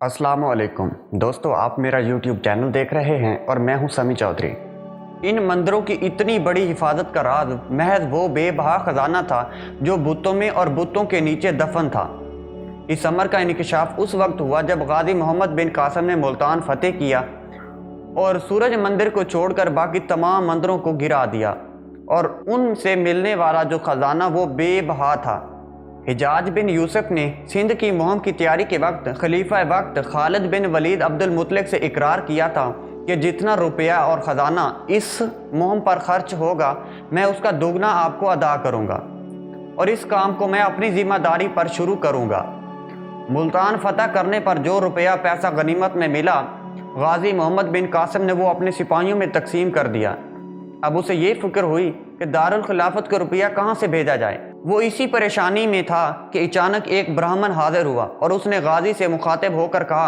अस्सलाम वालेकुम दोस्तों, आप मेरा YouTube चैनल देख रहे हैं और मैं हूं समी चौधरी। इन मंदिरों की इतनी बड़ी हिफाजत का राज महज वो बेबहा खजाना था जो बुतों में और बुतों के नीचे दफन था। इस अमर का इंकशाफ उस वक्त हुआ जब गाजी मोहम्मद बिन कासिम ने मुल्तान फतेह किया और सूरज मंदिर को छोड़कर बाकी तमाम मंदिरों को गिरा दिया, और उनसे मिलने वाला जो खजाना वो बेबहा था। हिजाज बिन यूसुफ ने सिंध की मुहिम की तैयारी के वक्त खलीफा वक्त खालिद बिन वलीद अब्दुल मुतलिक से इकरार किया था कि जितना रुपया और ख़जाना इस मुहिम पर खर्च होगा मैं उसका दुगना आपको अदा करूंगा और इस काम को मैं अपनी ज़िम्मेदारी पर शुरू करूंगा। मुल्तान फतह करने पर जो रुपया पैसा गनीमत में मिला, गाजी मोहम्मद बिन कासिम ने वो अपने सिपाहियों में तकसीम कर दिया। अब उसे ये फिक्र हुई कि दारुल खिलाफत का रुपया कहाँ से भेजा जाए। वो इसी परेशानी में था कि अचानक एक ब्राह्मण हाजिर हुआ और उसने गाजी से मुखातिब होकर कहा,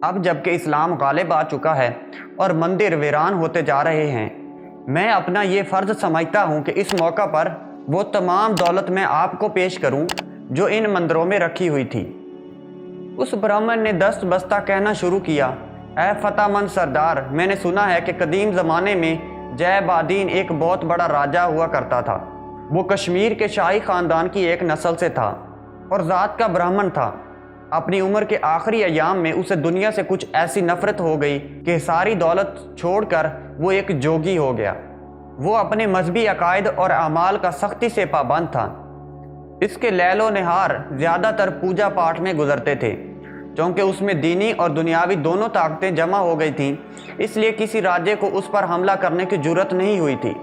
अब जबकि इस्लाम गालिब आ चुका है और मंदिर वीरान होते जा रहे हैं, मैं अपना ये फ़र्ज समझता हूँ कि इस मौका पर वो तमाम दौलत मैं आपको पेश करूँ जो इन मंदिरों में रखी हुई थी। उस ब्राह्मण ने दस्त बस्ता कहना शुरू किया, ऐ फतेहमंद सरदार, मैंने सुना है कि कदीम ज़माने में जयबादीन एक बहुत बड़ा राजा हुआ करता था। वो कश्मीर के शाही ख़ानदान की एक नस्ल से था और ज़ात का ब्राह्मण था। अपनी उम्र के आखिरी अयाम में उसे दुनिया से कुछ ऐसी नफ़रत हो गई कि सारी दौलत छोड़कर वो एक जोगी हो गया। वो अपने मजहबी अकायद और अमाल का सख्ती से पाबंद था। इसके लैलो नहार ज़्यादातर पूजा पाठ में गुजरते थे, क्योंकि उसमें दीनी और दुनियावी दोनों ताकतें जमा हो गई थीं, इसलिए किसी राज्य को उस पर हमला करने की जुर्रत नहीं हुई थी।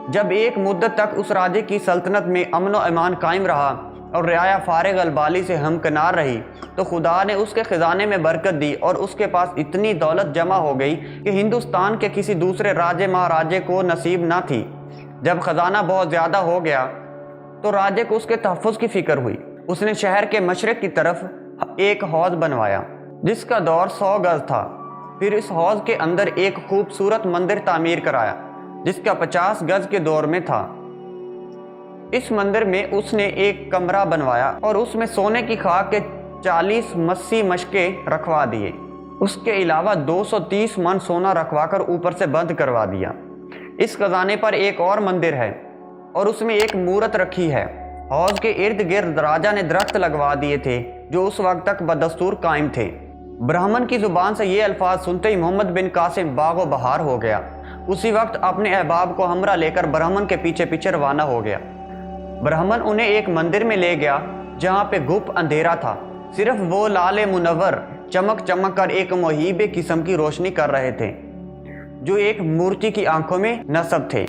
जब एक मुद्दत तक उस राज्य की सल्तनत में अमन व अमान कायम रहा और रियाया फारिग अलबाली से हमकिनार रही, तो खुदा ने उसके ख़जाने में बरकत दी और उसके पास इतनी दौलत जमा हो गई कि हिंदुस्तान के किसी दूसरे राज्य महाराजे को नसीब न थी। जब ख़जाना बहुत ज़्यादा हो गया तो राज्य को उसके तहफ़्फ़ुज़ की फ़िक्र हुई। उसने शहर के मशरक़ की तरफ एक हौज़ बनवाया जिसका दौर 100 गज़ था। फिर इस हौज़ के अंदर एक खूबसूरत मंदिर तामीर कराया जिसका 50 गज़ के दौर में था। इस मंदिर में उसने एक कमरा बनवाया और उसमें सोने की खाक के 40 मस्सी मशके रखवा दिए। उसके अलावा 230 मन सोना रखवाकर ऊपर से बंद करवा दिया। इस खजाने पर एक और मंदिर है और उसमें एक मूरत रखी है। हौज़ के इर्द गिर्द राजा ने दरख्त लगवा दिए थे जो उस वक्त तक बदस्तूर कायम थे। ब्राह्मण की ज़ुबान से ये अल्फाज सुनते ही मोहम्मद बिन कासिम बागो बहार हो गया। उसी वक्त अपने अहबाब को हमरा लेकर ब्राह्मण के पीछे पीछे रवाना हो गया। ब्राह्मण उन्हें एक मंदिर में ले गया जहाँ पे गुप अंधेरा था। सिर्फ वो लाले मुनव्वर चमक चमक कर एक मुहीबे किस्म की रोशनी कर रहे थे जो एक मूर्ति की आंखों में नस्ब थे।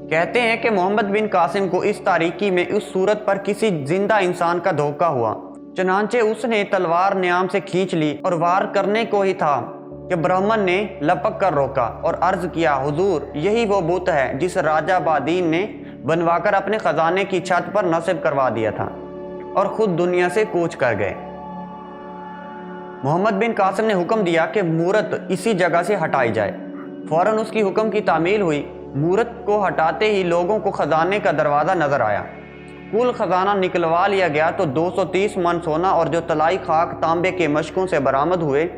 कहते हैं कि मोहम्मद बिन कासिम को इस तारीकी में उस सूरत पर किसी जिंदा इंसान का धोखा हुआ। चनांचे उसने तलवार न्याम से खींच ली और वार करने को ही था कि ब्राह्मण ने लपक कर रोका और अर्ज किया, हुजूर, यही वो बुत है जिस राजा बादीन ने बनवाकर अपने खजाने की छत पर नस्ब करवा दिया था और खुद दुनिया से कूच कर गए। मोहम्मद बिन कासिम ने हुक्म दिया कि मूरत इसी जगह से हटाई जाए। फौरन उसकी हुक्म की तामील हुई। मूरत को हटाते ही लोगों को खजाने का दरवाज़ा नजर आया। कुल खजाना निकलवा लिया गया तो 230 मन सोना और जो तलाई खाक तांबे के मशकों से बरामद हुए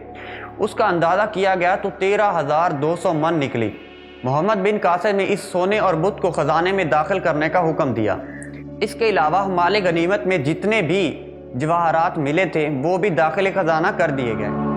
उसका अंदाज़ा किया गया तो 13,200 मन निकली। मोहम्मद बिन कासिम ने इस सोने और बुत को ख़जाने में दाखिल करने का हुक्म दिया। इसके अलावा माल गनीमत में जितने भी जवाहरात मिले थे वो भी दाखिल ख़जाना कर दिए गए।